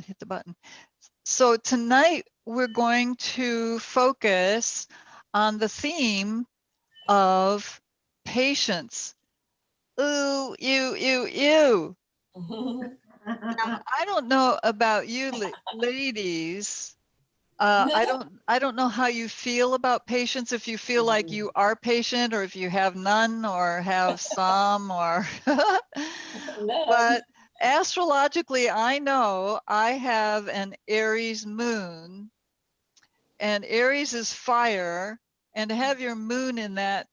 hit the button. So tonight we're going to focus on the theme of patience. Ooh, you. Now, I don't know about you ladies. I don't know how you feel about patience, if you feel like you are patient or if you have none or have some or but astrologically, I know I have an Aries moon, and Aries is fire, and to have your moon in that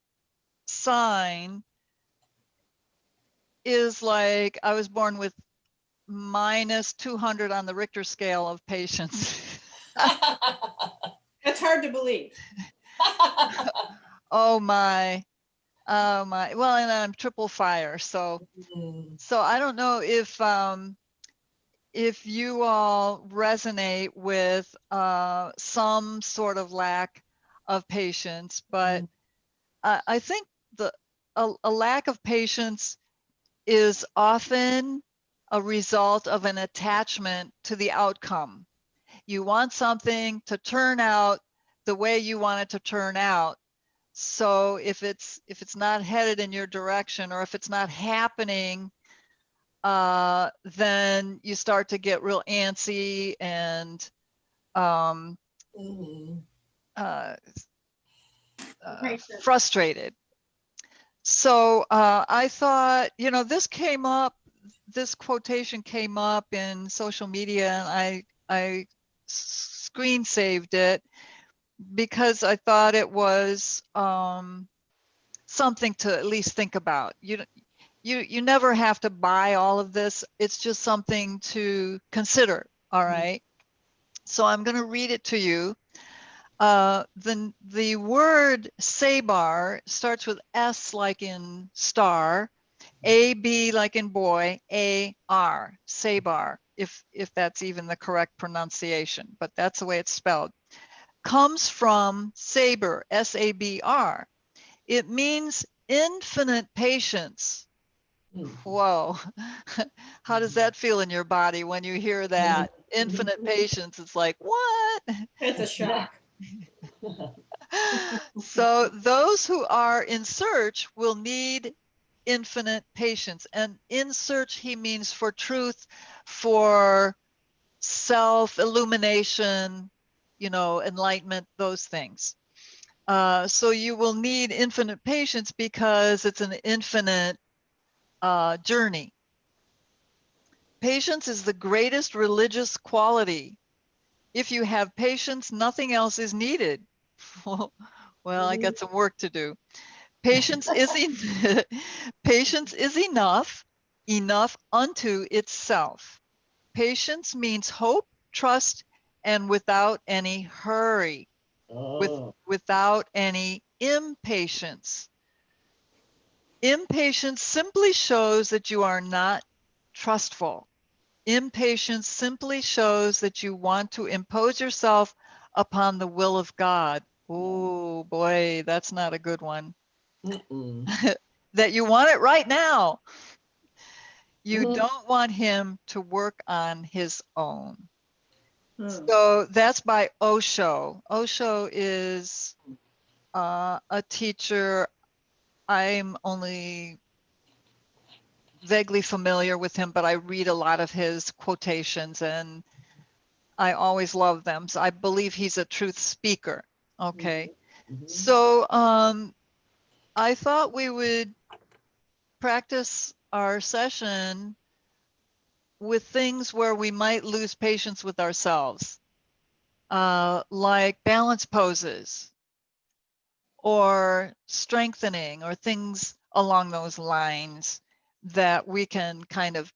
sign is like I was born with minus 200 on the Richter scale of patience. That's hard to believe. Oh my. Well, and I'm triple fire, so I don't know if you all resonate with some sort of lack of patience, but I think a lack of patience is often a result of an attachment to the outcome. You want something to turn out the way you want it to turn out. So if it's not headed in your direction, or if it's not happening, then you start to get real antsy and frustrated. So I thought, this came up, this quotation came up in social media, and I screen saved it because I thought it was something to at least think about. You never have to buy all of this. It's just something to consider. All right. So I'm going to read it to you. The word sabar starts with S like in star, A-B like in boy, A-R, sabar, if that's even the correct pronunciation, but that's the way it's spelled. Comes from saber, S-A-B-R. It means infinite patience. Whoa. How does that feel in your body when you hear that? Infinite patience. It's like, what? It's a shock. So those who are in search will need infinite patience. And in search, he means for truth, for self-illumination, enlightenment, those things. So you will need infinite patience because it's an infinite journey. Patience is the greatest religious quality. If you have patience, nothing else is needed. Well, I got some work to do. Patience is patience is enough unto itself. Patience means hope, trust, and without any hurry, without any impatience. Impatience simply shows that you are not trustful. Impatience simply shows that you want to impose yourself upon the will of God. Oh boy, that's not a good one. That you want it right now. You don't want him to work on his own. So that's by Osho. Osho is a teacher. I'm only vaguely familiar with him, but I read a lot of his quotations and I always love them. So I believe he's a truth speaker. Okay. So I thought we would practice our session with things where we might lose patience with ourselves, like balance poses or strengthening or things along those lines that we can kind of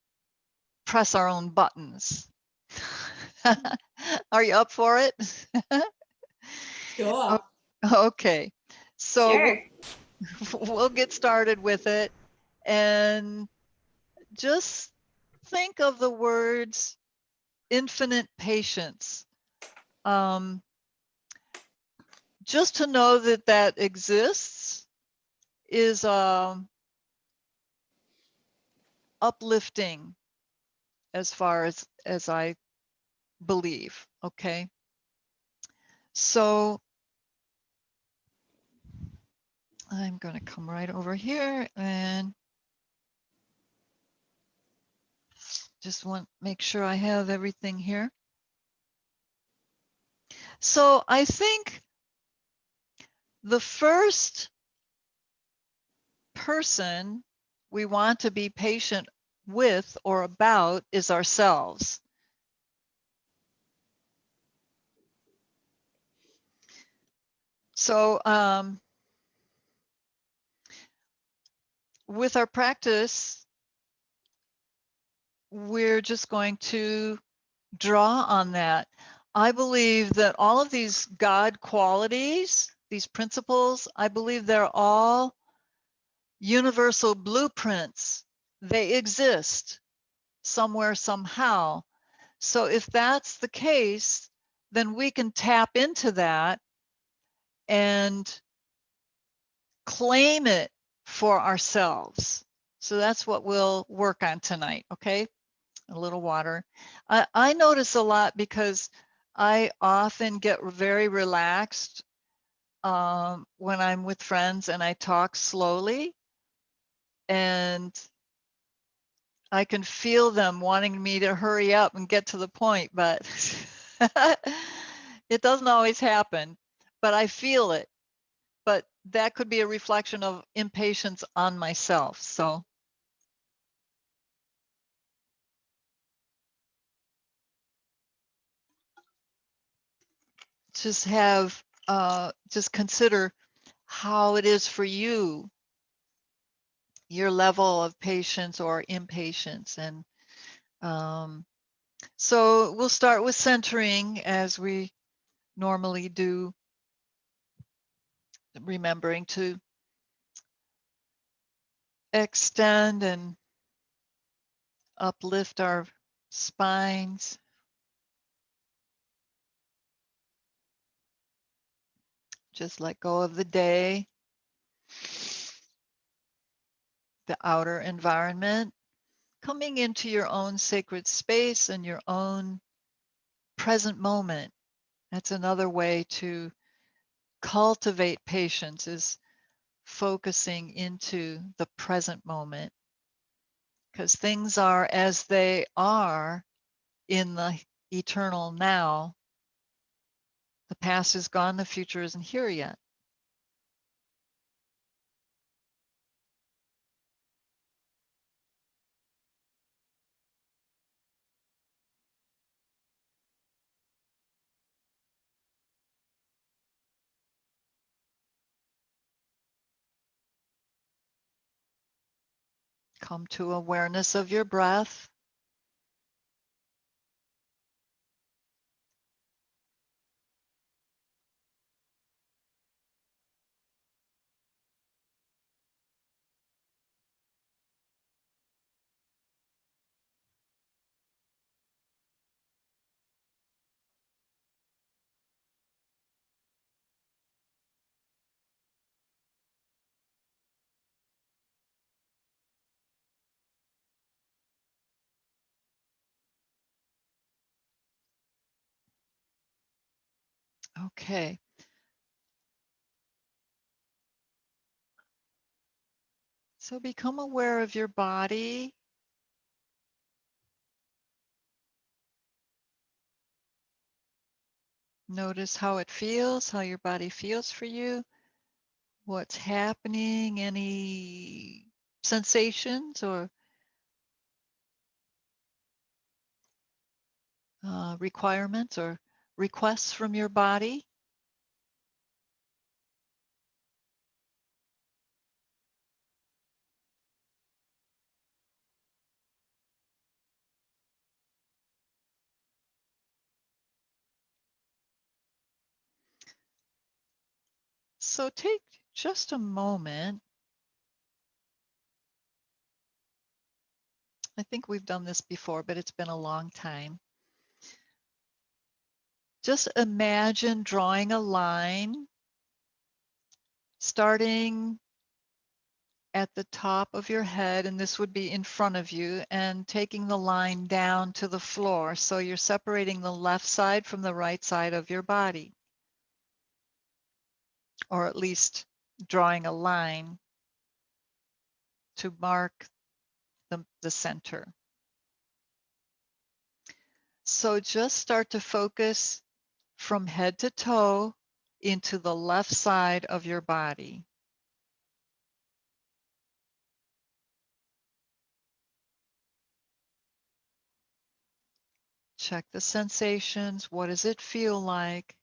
press our own buttons. Are you up for it? Sure. Okay. So Sure. we'll get started with it, and just think of the words infinite patience. Just to know that that exists is uplifting as far as I believe. Okay. So I'm going to come right over here and just make sure I have everything here. So I think the first person we want to be patient with or about is ourselves. So with our practice, we're just going to draw on that. I believe that all of these God qualities, these principles, I believe they're all universal blueprints. They exist somewhere, somehow. So if that's the case, then we can tap into that and claim it for ourselves. So that's what we'll work on tonight, okay? A little water. I notice a lot because I often get very relaxed when I'm with friends and I talk slowly, and I can feel them wanting me to hurry up and get to the point, but it doesn't always happen, but I feel it. But that could be a reflection of impatience on myself. So just consider how it is for you, your level of patience or impatience. And so we'll start with centering as we normally do, remembering to extend and uplift our spines. Just let go of the day, the outer environment, coming into your own sacred space and your own present moment. That's another way to cultivate patience, is focusing into the present moment, because things are as they are in the eternal now. The past is gone, the future isn't here yet. Come to awareness of your breath. Okay. So become aware of your body. Notice how it feels, how your body feels for you, what's happening, any sensations or requirements or requests from your body. So take just a moment. I think we've done this before, but it's been a long time. Just imagine drawing a line starting at the top of your head, and this would be in front of you, and taking the line down to the floor. So you're separating the left side from the right side of your body, or at least drawing a line to mark the center. So just start to focus from head to toe into the left side of your body. Check the sensations. What does it feel like?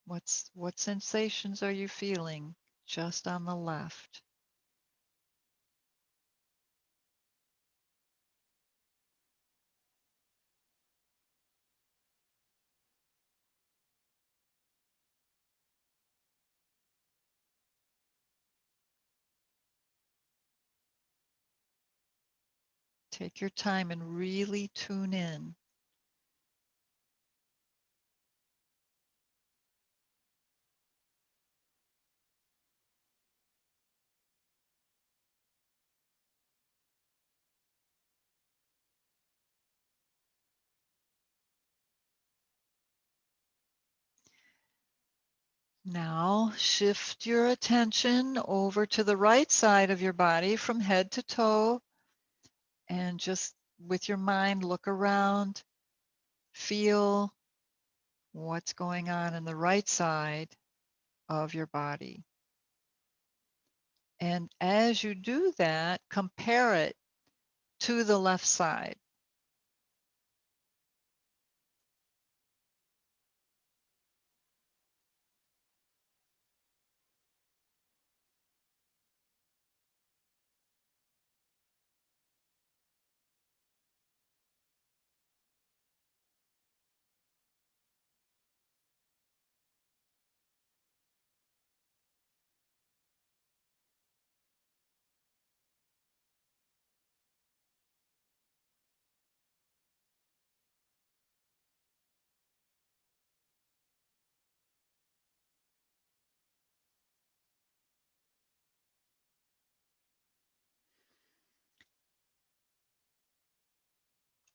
What sensations are you feeling just on the left? Take your time and really tune in. Now shift your attention over to the right side of your body from head to toe, and just with your mind look around, feel what's going on in the right side of your body. And as you do that, compare it to the left side.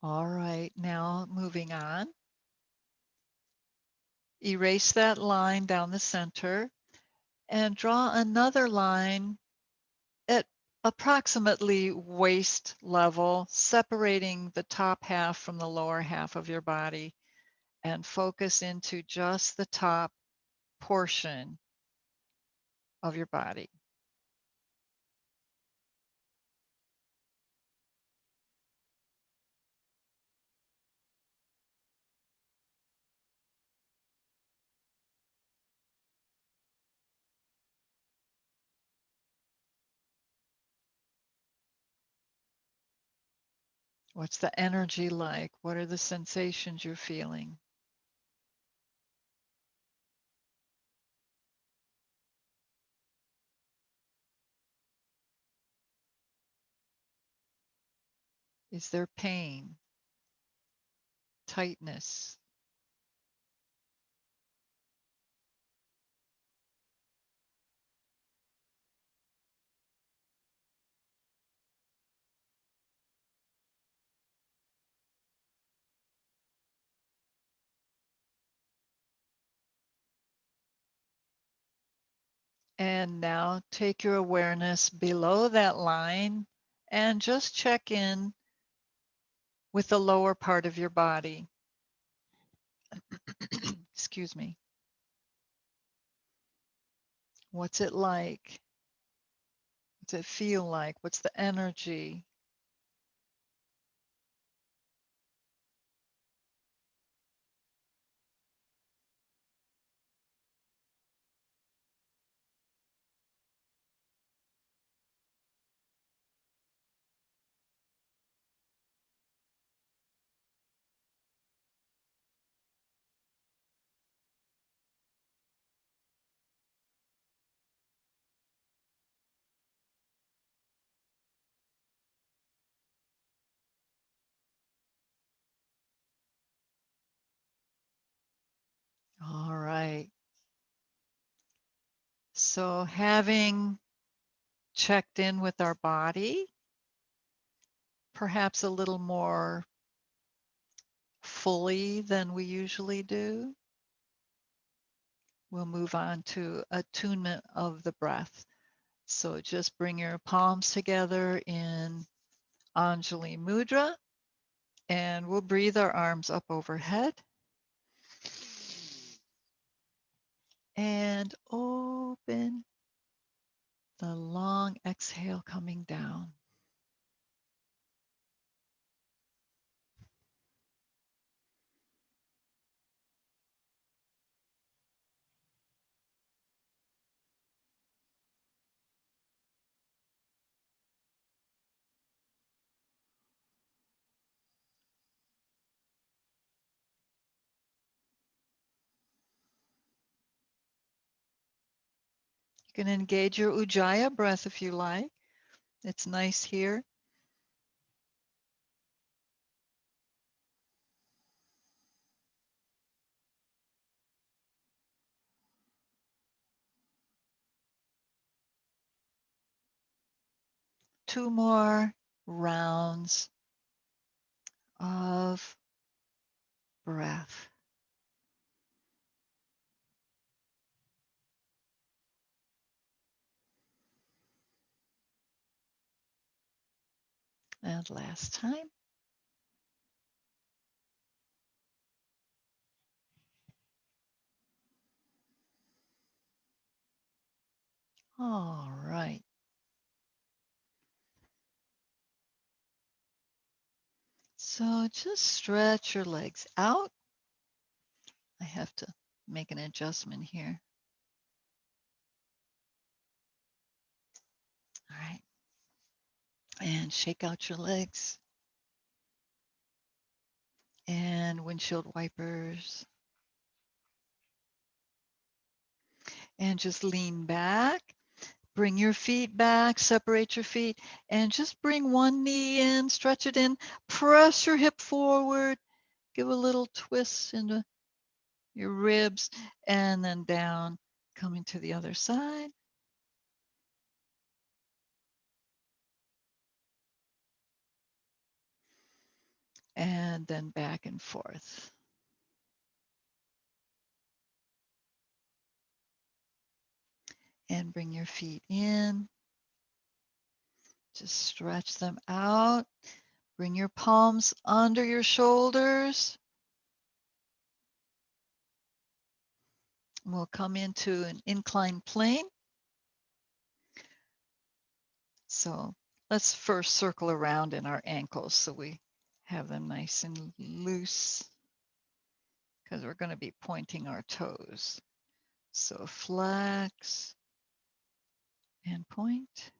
All right, now moving on. Erase that line down the center and draw another line at approximately waist level, separating the top half from the lower half of your body, and focus into just the top portion of your body. What's the energy like? What are the sensations you're feeling? Is there pain, tightness? And now take your awareness below that line and just check in with the lower part of your body. Excuse me. What's it like? What's it feel like? What's the energy? So having checked in with our body, perhaps a little more fully than we usually do, we'll move on to attunement of the breath. So just bring your palms together in Anjali Mudra, and we'll breathe our arms up overhead and open the long exhale coming down. You can engage your Ujjayi breath if you like. It's nice here. Two more rounds of breath. And last time. All right. So just stretch your legs out. I have to make an adjustment here. All right. And shake out your legs. And windshield wipers. And just lean back. Bring your feet back, separate your feet, and just bring one knee in, stretch it in, press your hip forward, give a little twist into your ribs, and then down, coming to the other side. And then back and forth. And bring your feet in. Just stretch them out. Bring your palms under your shoulders. We'll come into an inclined plane. So let's first circle around in our ankles so we have them nice and loose because we're going to be pointing our toes. So flex and point,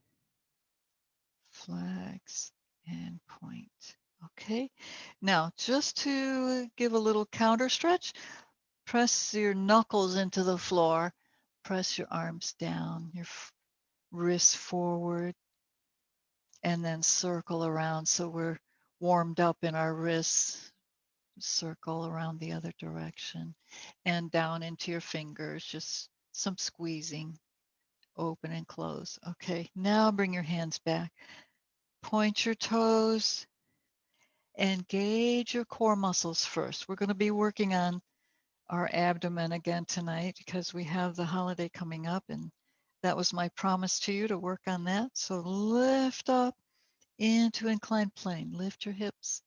flex and point. Okay, now just to give a little counter stretch, press your knuckles into the floor, press your arms down, your wrists forward, and then circle around so we're warmed up in our wrists. Circle around the other direction and down into your fingers, just some squeezing, open and close. Okay, now bring your hands back. Point your toes, engage your core muscles first. We're going to be working on our abdomen again tonight because we have the holiday coming up, and that was my promise to you to work on that. So lift up into inclined plane. Lift your hips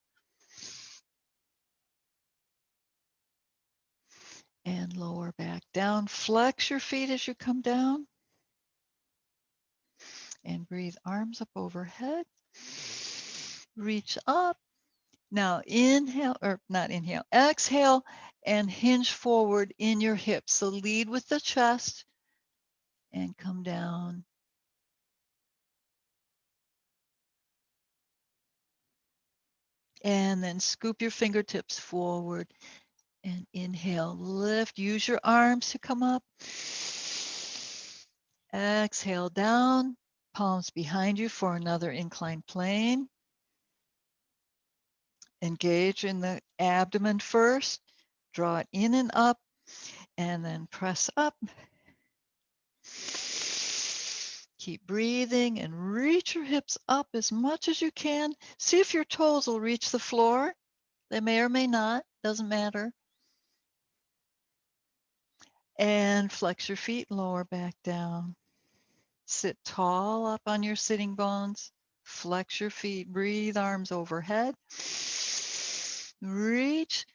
and lower back down. Flex your feet as you come down and breathe arms up overhead. Reach up. Now inhale, or not inhale, exhale and hinge forward in your hips. So lead with the chest and come down. And then scoop your fingertips forward and inhale, lift. Use your arms to come up. Exhale down, palms behind you for another inclined plane. Engage in the abdomen first. Draw it in and up, and then press up Keep breathing and reach your hips up as much as you can. See if your toes will reach the floor. They may or may not, doesn't matter. And flex your feet, lower back down. Sit tall up on your sitting bones. Flex your feet, breathe, arms overhead. Reach,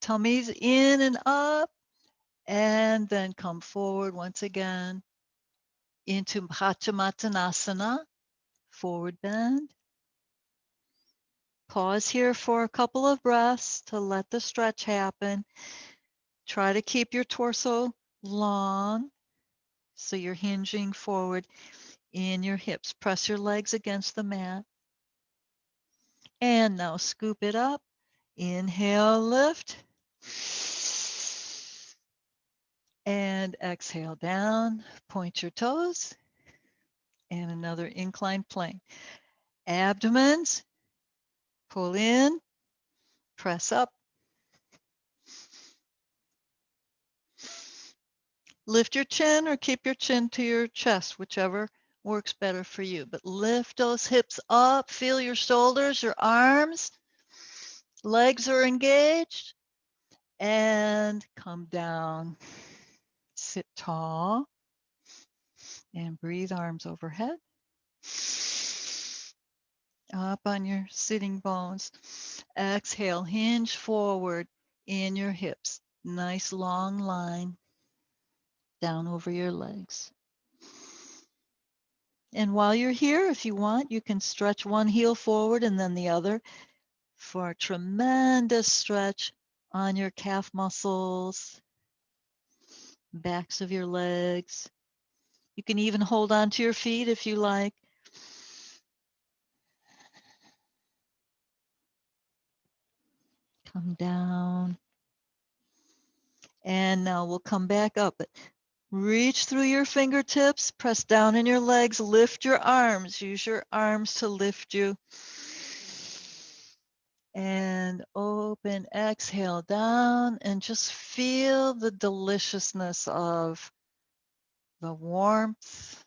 tummies in and up, and then come forward once again into Paschimottanasana, forward bend. Pause here for a couple of breaths to let the stretch happen. Try to keep your torso long so you're hinging forward in your hips. Press your legs against the mat. And now scoop it up. Inhale, lift. And exhale down. Point your toes. And another inclined plane. Abdomens. Pull in. Press up. Lift your chin or keep your chin to your chest, whichever works better for you. But lift those hips up. Feel your shoulders, your arms. Legs are engaged. And come down. Sit tall. And breathe, arms overhead. Up on your sitting bones. Exhale, hinge forward in your hips. Nice long line down over your legs. And while you're here, if you want, you can stretch one heel forward and then the other for a tremendous stretch on your calf muscles, backs of your legs. You can even hold on to your feet if you like. Come down. And now we'll come back up. Reach through your fingertips, press down in your legs, lift your arms. Use your arms to lift you. And open, exhale down, and just feel the deliciousness of the warmth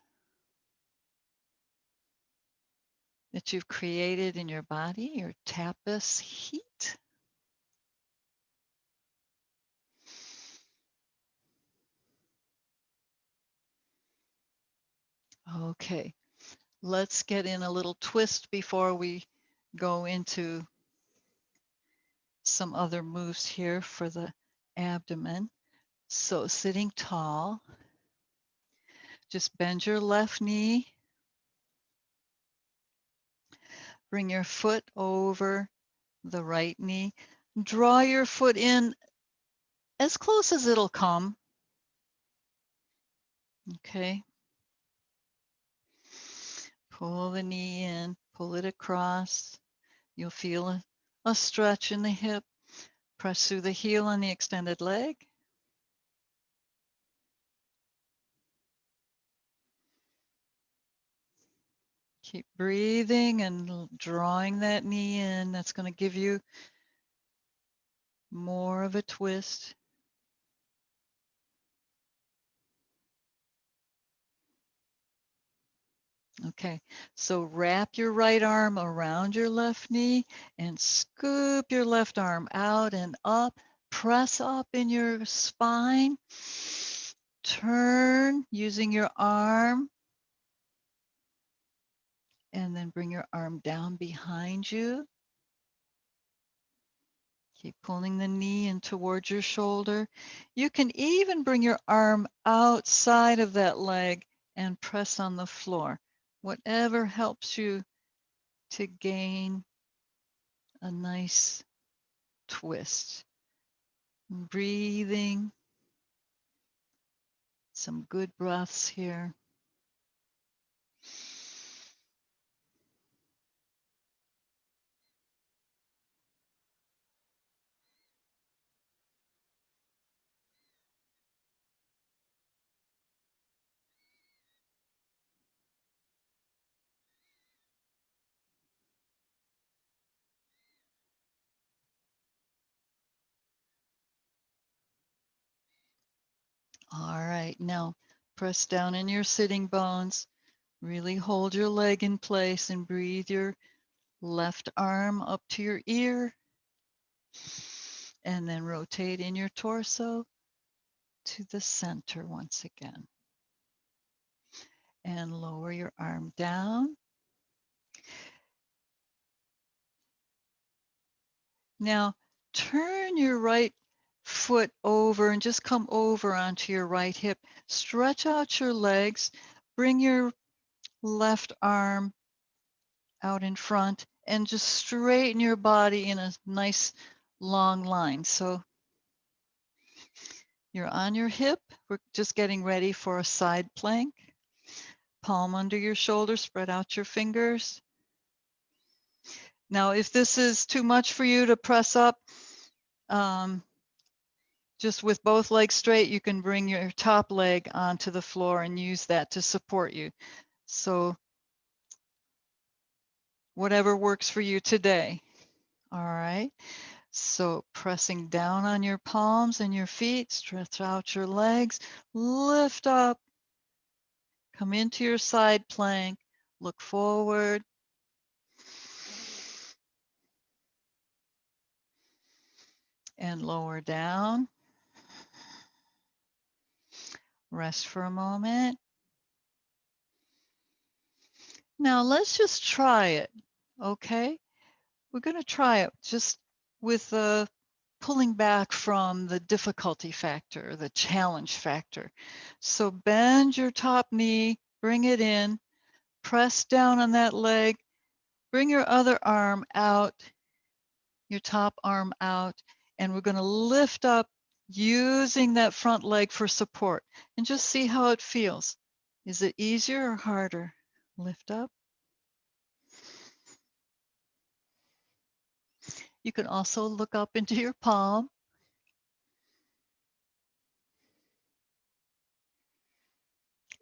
that you've created in your body, your tapas heat. Okay, let's get in a little twist before we go into some other moves here for the abdomen. So sitting tall, just bend your left knee, bring your foot over the right knee, draw your foot in as close as it'll come. Okay. Pull the knee in, pull it across. You'll feel a stretch in the hip. Press through the heel on the extended leg. Keep breathing and drawing that knee in. That's going to give you more of a twist. Okay, so wrap your right arm around your left knee and scoop your left arm out and up. Press up in your spine. Turn using your arm. And then bring your arm down behind you. Keep pulling the knee in towards your shoulder. You can even bring your arm outside of that leg and press on the floor. Whatever helps you to gain a nice twist. Breathing. Some good breaths here. All right, now Press down in your sitting bones. Really hold your leg in place and breathe your left arm up to your ear. And then rotate in your torso to the center once again. And lower your arm down. Now turn your right foot over and just come over onto your right hip. Stretch out your legs. Bring your left arm out in front and just straighten your body in a nice long line. So you're on your hip. We're just getting ready for a side plank. Palm under your shoulder, spread out your fingers. Now, if this is too much for you to press up, just with both legs straight, you can bring your top leg onto the floor and use that to support you. So whatever works for you today. All right. So pressing down on your palms and your feet, stretch out your legs, lift up, come into your side plank, look forward. And lower down. Rest for a moment. Now let's just try it, okay? We're going to try it just with pulling back from the difficulty factor, the challenge factor. So bend your top knee, bring it in, press down on that leg, bring your other arm out, your top arm out, and we're going to lift up using that front leg for support and just see how it feels. Is it easier or harder? Lift up. You can also look up into your palm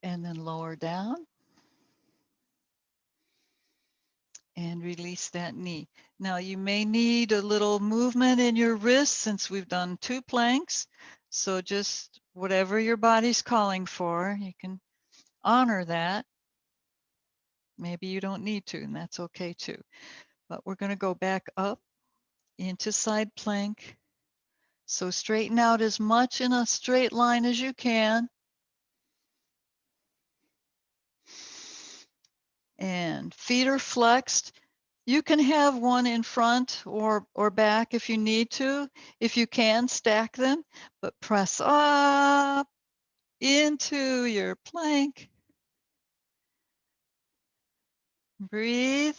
and then lower down and release that knee. Now you may need a little movement in your wrists since we've done 2 planks. So just whatever your body's calling for, you can honor that. Maybe you don't need to, and that's okay too. But we're going to go back up into side plank. So straighten out as much in a straight line as you can. And feet are flexed. You can have one in front or back if you need to. If you can, stack them, but press up into your plank. Breathe.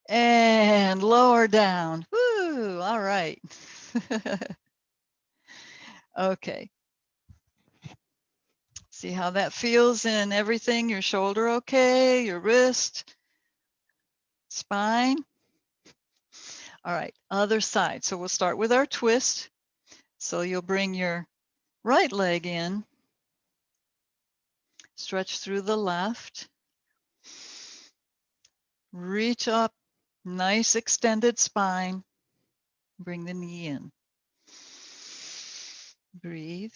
And lower down. Woo, all right. Okay. See how that feels in everything? Your shoulder okay, your wrist, spine. All right, other side. So we'll start with our twist. So you'll bring your right leg in, stretch through the left, reach up, nice extended spine, bring the knee in. Breathe.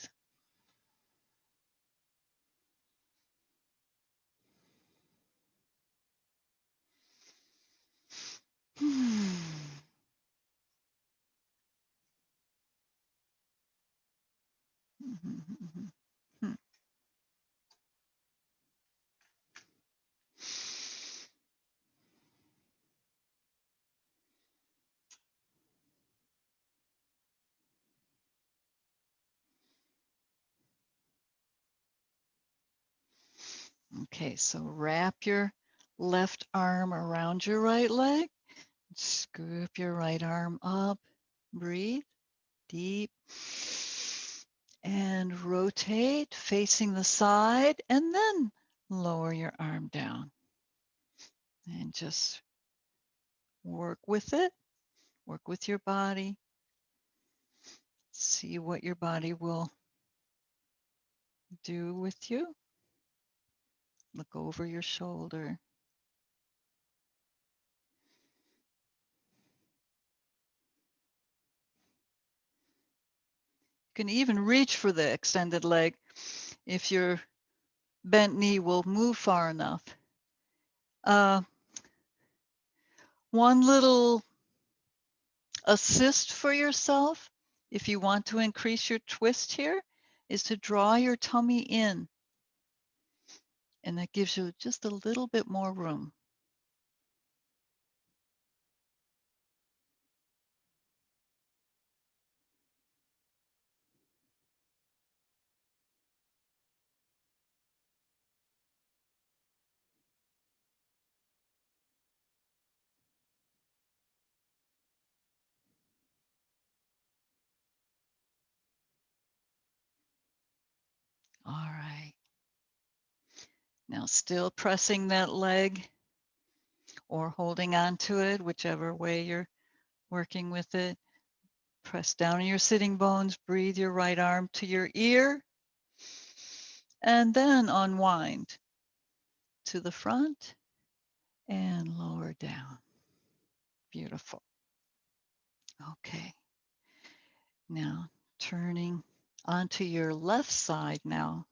Okay, so wrap your left arm around your right leg. Scoop your right arm up. Breathe deep. And rotate facing the side and then lower your arm down. And just work with it. Work with your body. See what your body will do with you. Look over your shoulder. You can even reach for the extended leg if your bent knee will move far enough. One little assist for yourself, if you want to increase your twist here, is to draw your tummy in. And that gives you just a little bit more room. All right. Now still pressing that leg or holding on to it, whichever way you're working with it. Press down in your sitting bones, breathe your right arm to your ear, and then unwind to the front and lower down. Beautiful. Okay. Now turning onto your left side now.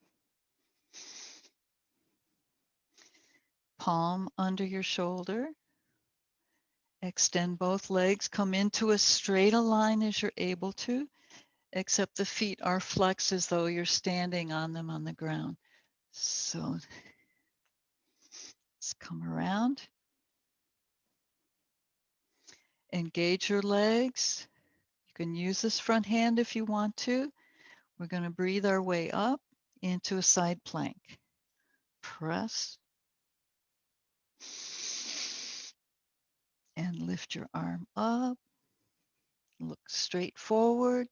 Palm under your shoulder. Extend both legs, come into as straight a line as you're able to, except the feet are flexed as though you're standing on them on the ground. So let's come around. Engage your legs. You can use this front hand if you want to. We're going to breathe our way up into a side plank. Press and lift your arm up. Look straight forward.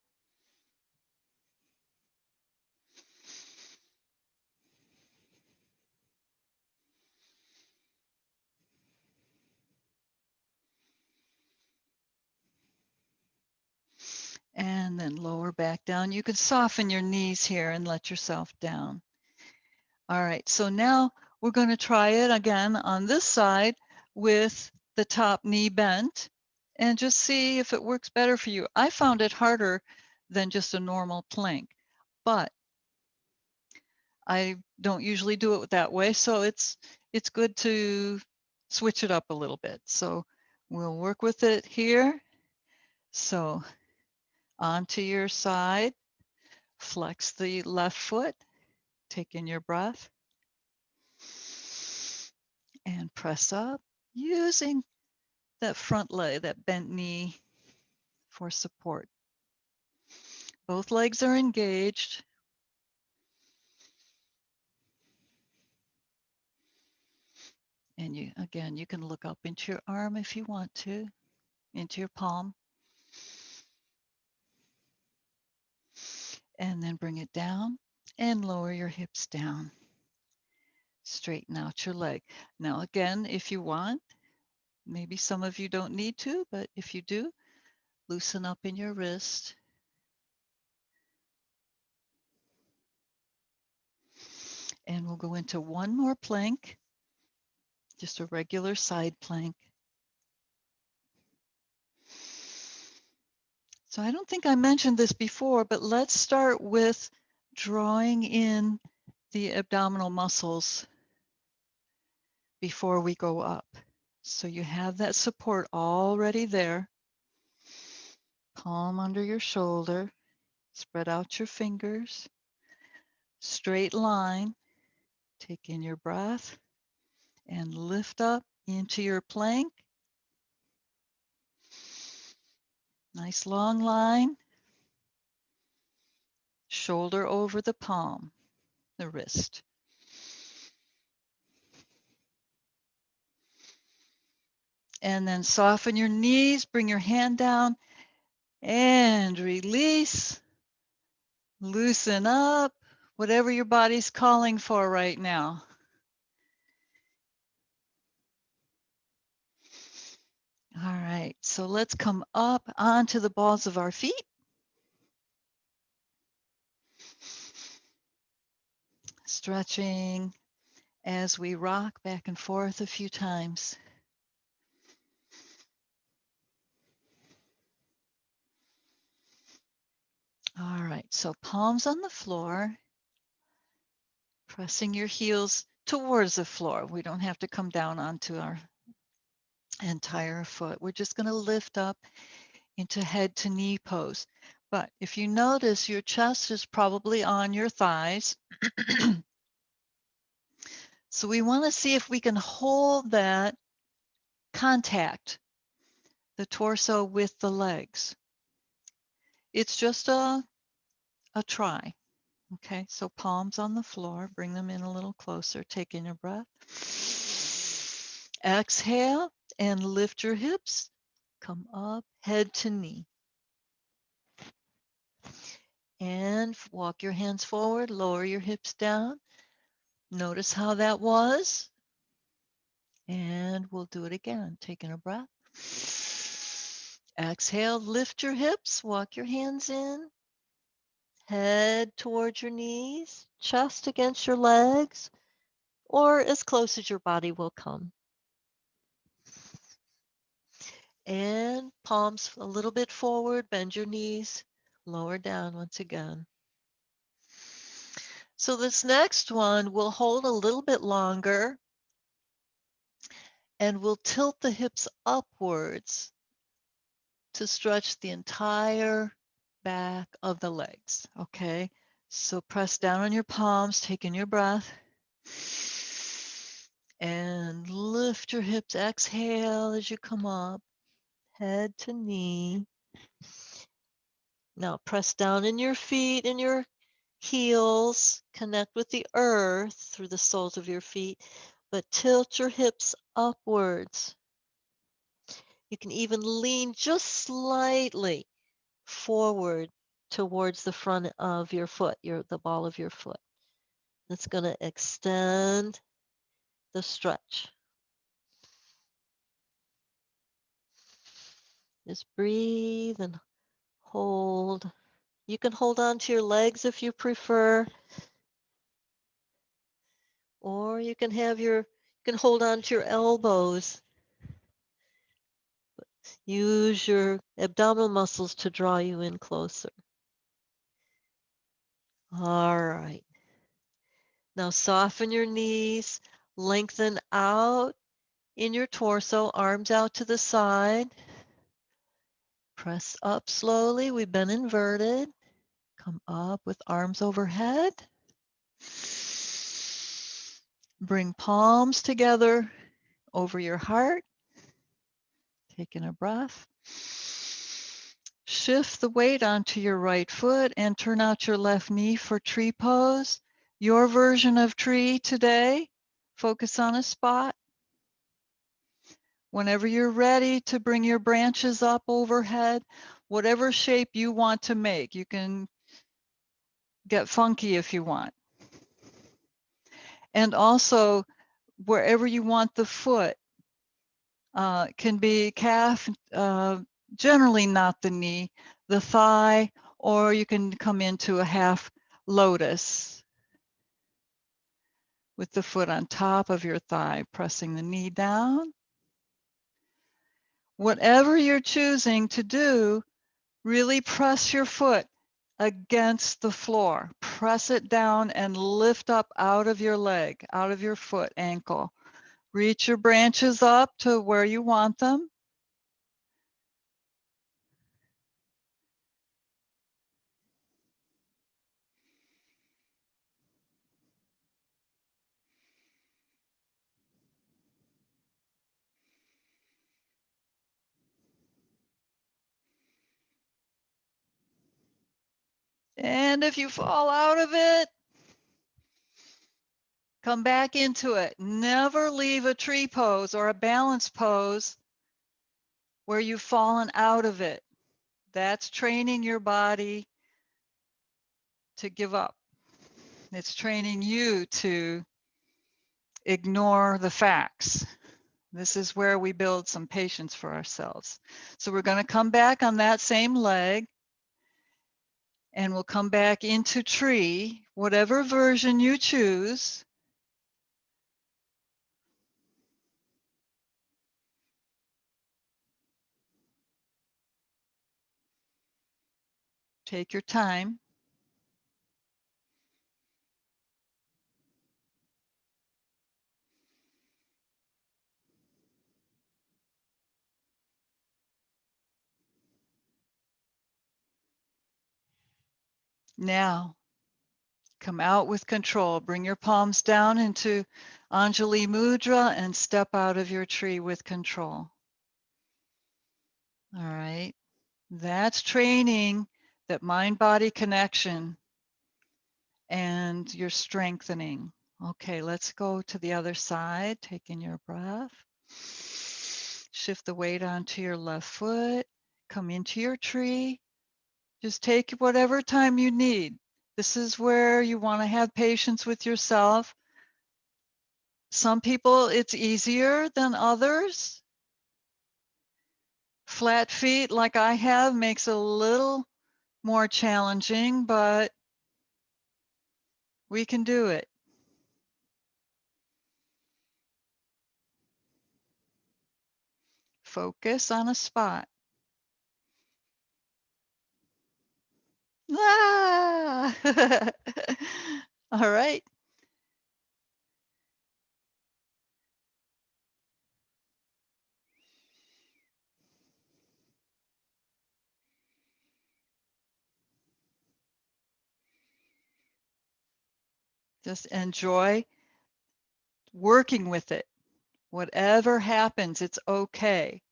And then lower back down. You can soften your knees here and let yourself down. All right, so now we're going to try it again on this side with the top knee bent and just see if it works better for you. I found it harder than just a normal plank, but I don't usually do it that way, so it's good to switch it up a little bit. So we'll work with it here. So onto your side, flex the left foot, take in your breath, and press up using that front leg, that bent knee for support. Both legs are engaged. And you, again, you can look up into your arm if you want to, into your palm. And then bring it down and lower your hips down. Straighten out your leg. Now, again, if you want, maybe some of you don't need to, but if you do, loosen up in your wrist. And we'll go into one more plank, just a regular side plank. So I don't think I mentioned this before, but let's start with drawing in the abdominal muscles before we go up. So you have that support already there. Palm under your shoulder, spread out your fingers, straight line, take in your breath and lift up into your plank. Nice long line, shoulder over the palm, the wrist. And then soften your knees, bring your hand down and release. Loosen up, whatever your body's calling for right now. All right, so let's come up onto the balls of our feet. Stretching as we rock back and forth a few times. All right, so palms on the floor, pressing your heels towards the floor. We don't have to come down onto our entire foot. We're just going to lift up into head to knee pose. But if you notice, your chest is probably on your thighs. So we want to see if we can hold that contact, the torso with the legs. It's just a try. Okay, so palms on the floor, bring them in a little closer, take in your breath. Exhale and lift your hips, come up, head to knee. And walk your hands forward, lower your hips down. Notice how that was. And we'll do it again, taking a breath. Exhale, lift your hips, walk your hands in, head towards your knees, chest against your legs, or as close as your body will come. And palms a little bit forward, bend your knees, lower down once again. So this next one we'll hold a little bit longer and we'll tilt the hips upwards to stretch the entire back of the legs, okay? So press down on your palms, take in your breath, and lift your hips. Exhale as you come up, head to knee. Now press down in your feet and your heels, connect with the earth through the soles of your feet, but tilt your hips upwards. You can even lean just slightly forward towards the front of your foot, the ball of your foot. It's going to extend the stretch. Just breathe and hold. You can hold on to your legs if you prefer, or you can hold on to your elbows. Use your abdominal muscles to draw you in closer. All right. Now soften your knees, lengthen out in your torso, arms out to the side. Press up slowly. We've been inverted. Come up with arms overhead. Bring palms together over your heart. Taking a breath. Shift the weight onto your right foot and turn out your left knee for tree pose. Your version of tree today. Focus on a spot. Whenever you're ready to bring your branches up overhead, whatever shape you want to make, you can get funky if you want. And also, wherever you want the foot, can be calf, generally not the knee, the thigh, or you can come into a half lotus with the foot on top of your thigh, pressing the knee down. Whatever you're choosing to do, really press your foot against the floor. Press it down and lift up out of your leg, out of your foot, ankle. Reach your branches up to where you want them. And if you fall out of it, come back into it. Never leave a tree pose or a balance pose where you've fallen out of it. That's training your body to give up. It's training you to ignore the facts. This is where we build some patience for ourselves. So we're going to come back on that same leg and we'll come back into tree, whatever version you choose. Take your time. Now, come out with control. Bring your palms down into Anjali Mudra and step out of your tree with control. All right. That's training that mind-body connection, and you're strengthening. Okay, let's go to the other side, taking your breath. Shift the weight onto your left foot. Come into your tree. Just take whatever time you need. This is where you want to have patience with yourself. Some people, it's easier than others. Flat feet, like I have, makes it a little more challenging, but we can do it. Focus on a spot. Ah! All right. Just enjoy working with it. Whatever happens, it's okay.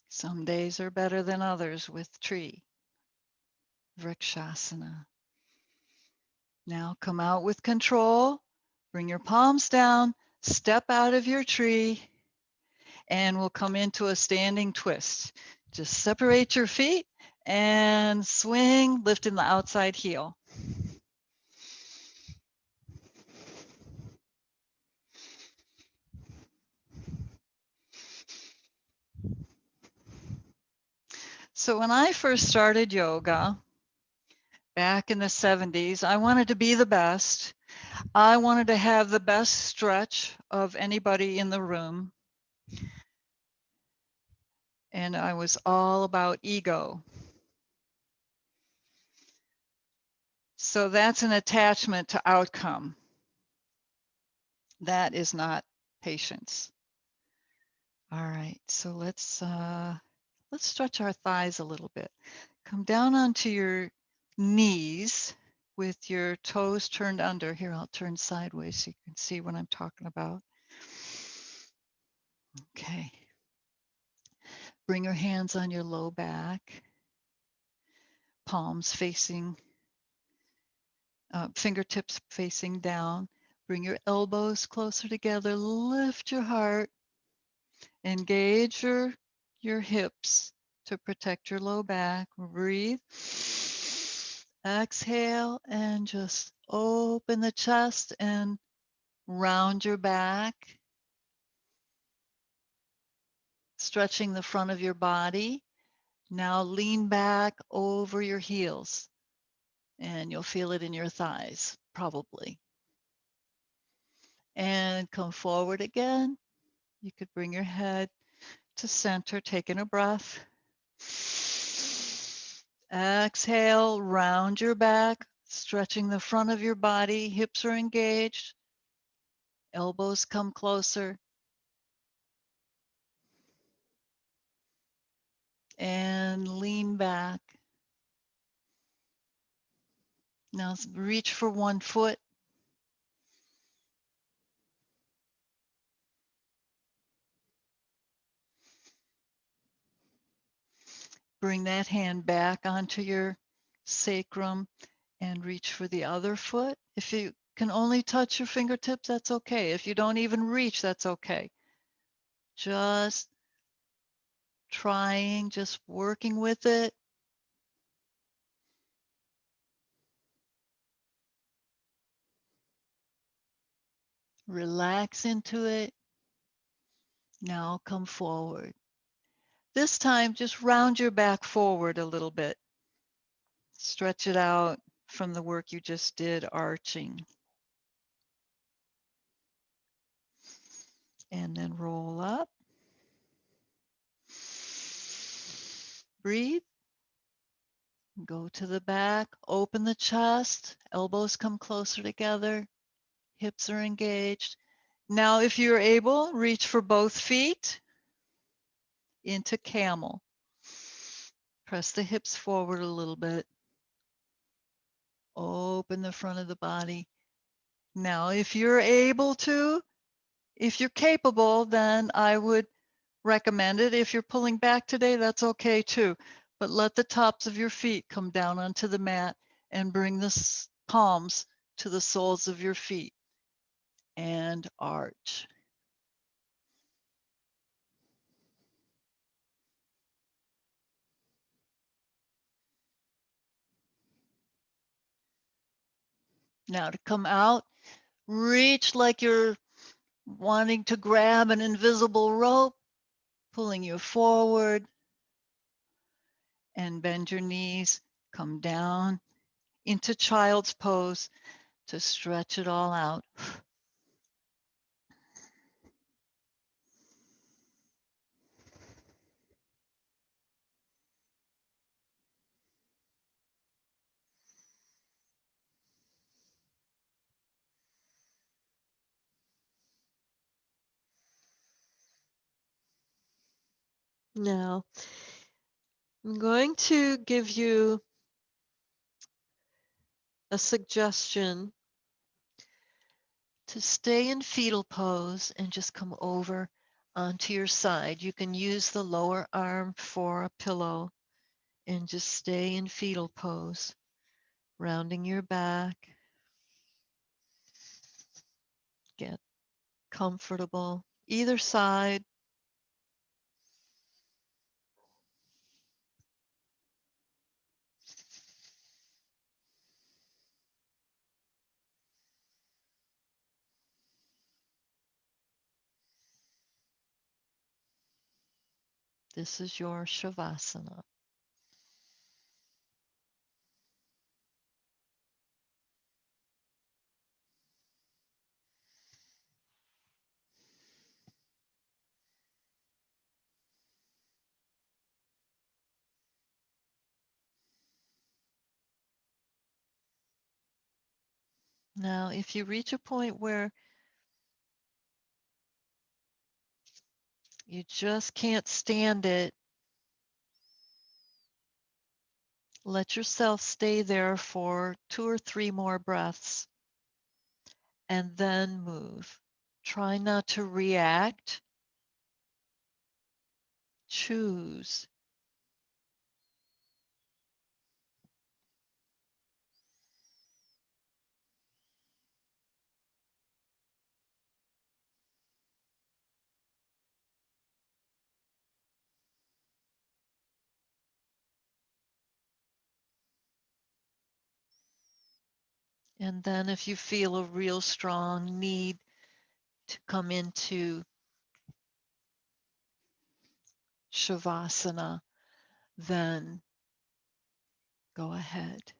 Some days are better than others with tree. Vrikshasana. Now come out with control. Bring your palms down. Step out of your tree. And we'll come into a standing twist. Just separate your feet and swing, lifting the outside heel. So when I first started yoga back in the 70s, I wanted to be the best. I wanted to have the best stretch of anybody in the room. And I was all about ego. So that's an attachment to outcome. That is not patience. All right, so let's stretch our thighs a little bit. Come down onto your knees with your toes turned under. Here, I'll turn sideways so you can see what I'm talking about. Okay. Bring your hands on your low back, palms facing, fingertips facing down. Bring your elbows closer together. Lift your heart. Engage your hips to protect your low back. Breathe. Exhale and just open the chest and round your back, stretching the front of your body. Now lean back over your heels and you'll feel it in your thighs, probably. And come forward again. You could bring your head to center, taking a breath. Exhale, round your back, stretching the front of your body. Hips are engaged. Elbows come closer. And lean back. Now reach for one foot. Bring that hand back onto your sacrum and reach for the other foot. If you can only touch your fingertips, that's okay. If you don't even reach, that's okay. Just trying, just working with it. Relax into it. Now come forward. This time, just round your back forward a little bit. Stretch it out from the work you just did, arching. And then roll up. Breathe. Go to the back, open the chest, elbows come closer together, hips are engaged. Now, if you're able, reach for both feet into camel. Press the hips forward a little bit. Open the front of the body. Now, if you're able to, if you're capable, then I would recommend it. If you're pulling back today, that's okay too. But let the tops of your feet come down onto the mat and bring the palms to the soles of your feet and arch. Now to come out, reach like you're wanting to grab an invisible rope, pulling you forward, and bend your knees, come down into child's pose to stretch it all out. Now, I'm going to give you a suggestion to stay in fetal pose and just come over onto your side. You can use the lower arm for a pillow and just stay in fetal pose, rounding your back. Get comfortable either side. This is your Shavasana. Now, if you reach a point where you just can't stand it, let yourself stay there for 2 or 3 more breaths and then move. Try not to react. Choose. And then if you feel a real strong need to come into Shavasana, then go ahead.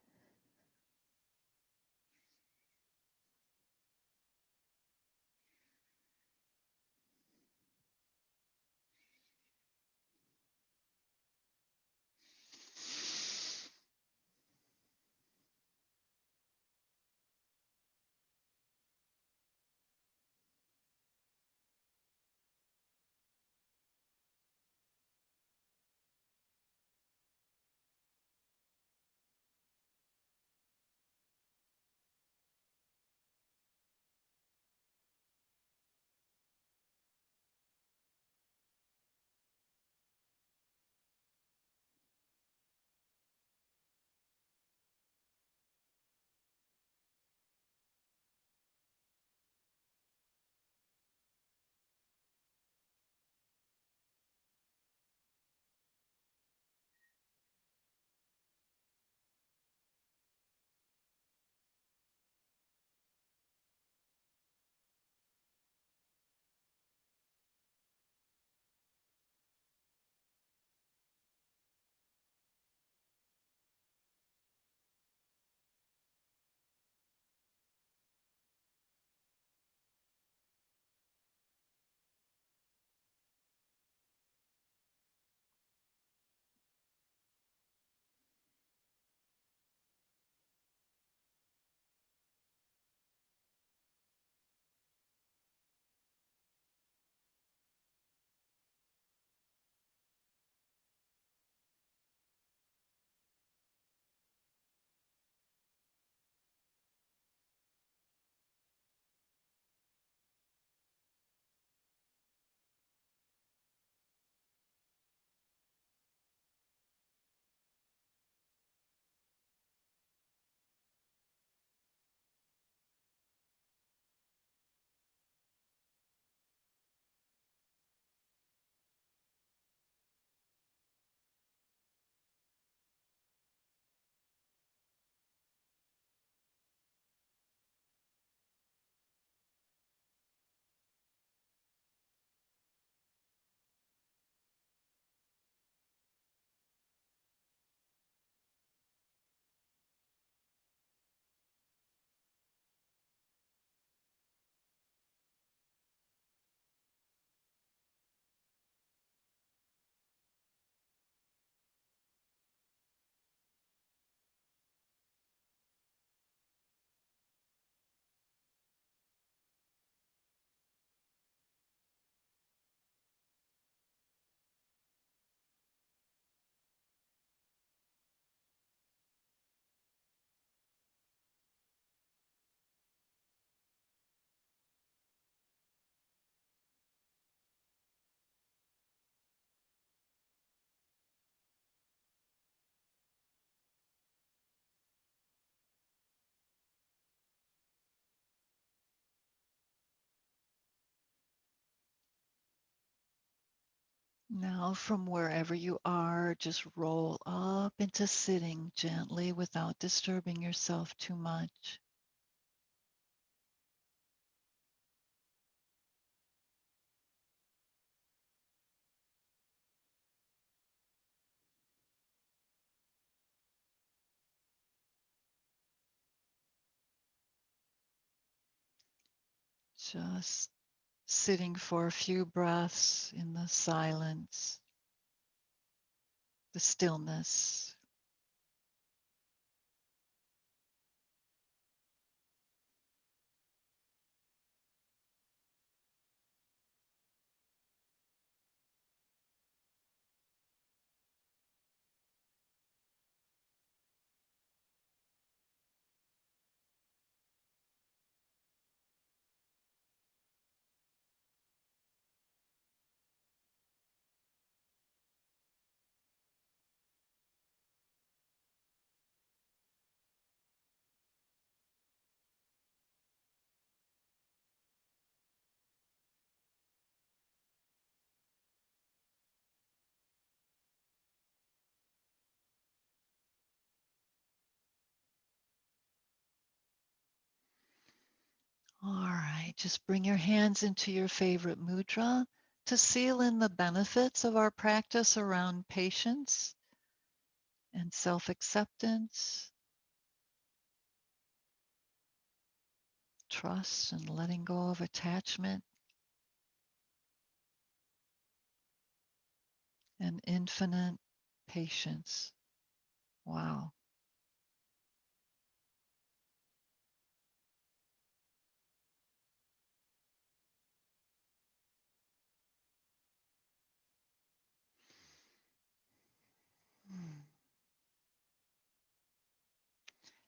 Now, from wherever you are, just roll up into sitting gently without disturbing yourself too much. Just sitting for a few breaths in the silence, the stillness. All right, just bring your hands into your favorite mudra to seal in the benefits of our practice around patience and self-acceptance, trust and letting go of attachment, and infinite patience. Wow.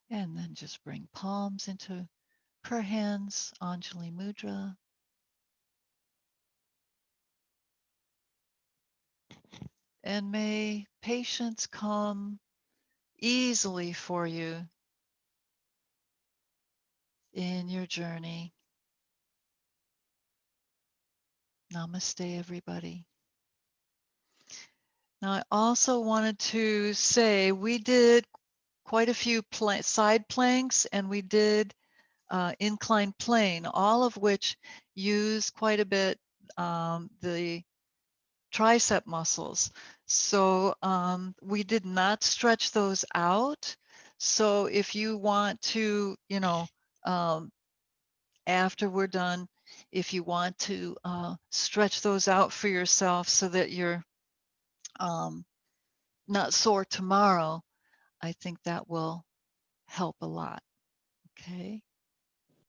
And then just bring palms into her hands, Anjali Mudra. And may patience come easily for you in your journey. Namaste, everybody. Now, I also wanted to say we did quite a few side planks and we did inclined plane, all of which use quite a bit the tricep muscles. So we did not stretch those out. So if you want to, after we're done, if you want to stretch those out for yourself so that you're not sore tomorrow, I think that will help a lot. Okay.